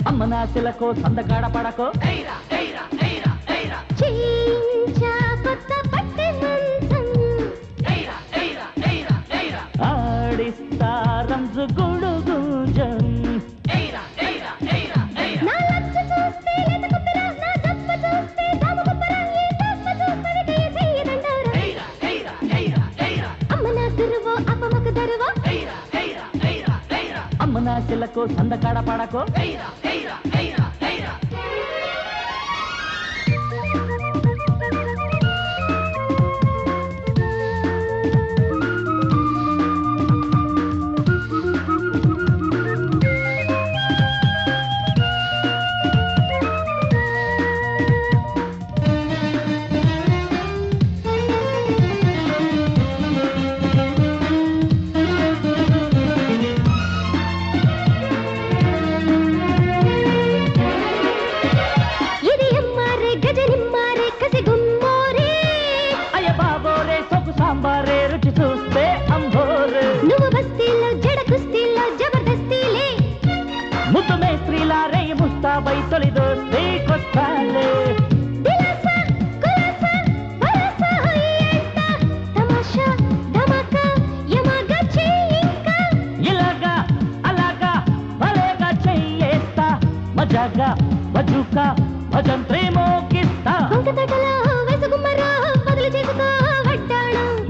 అమ్మనాశలకు సందగాడ పడకో ఆడిస్తా రంజు గుడుగుంజం అమ్మనాశలకు సందగాడ పడకో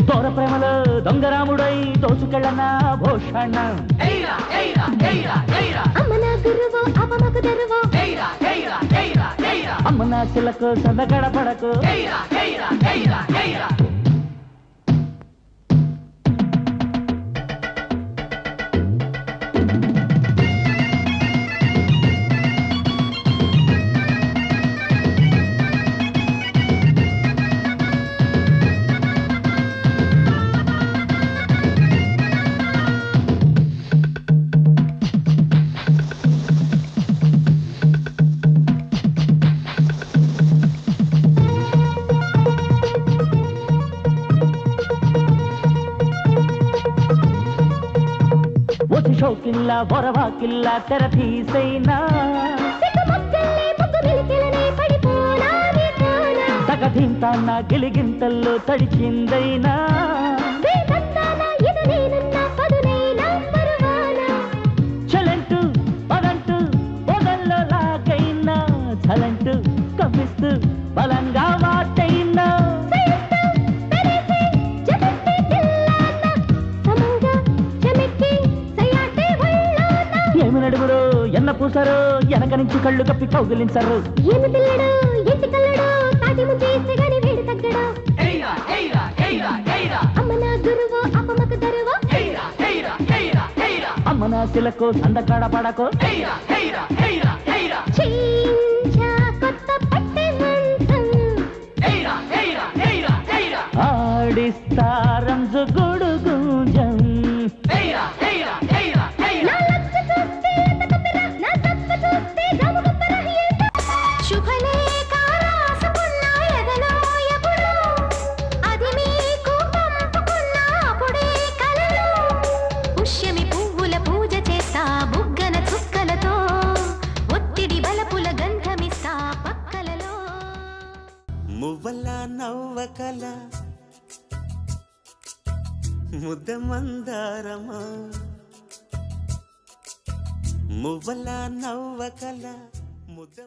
దూర ప్రేమలో దొంగరాముడై దోచుకెళ్ళనా భూషణ అమ్మనాశలకు సందగడ పడకు షోకిల్లా బొరవాకిల్లా తెర తీసైనా తగదింతాన్న గిలిగింతల్లో తడిచిందైనా చలంటూ పదంటూ పొగల్లో లాగైనా చలంటూ కవ్విస్తూ బలంగా వాటైనా నడుగురు ఎన్న పూసారు వెనక నుంచి కళ్ళు కప్పి కౌగిలించారు అమ్మనాశలకు సందకాడ పడకో ఆడిస్తా రంజు గుడుగుంజం మువ్వల నవ్వకల ముద్ద మందారమా మువ్వల నవ్వకల ముద్ద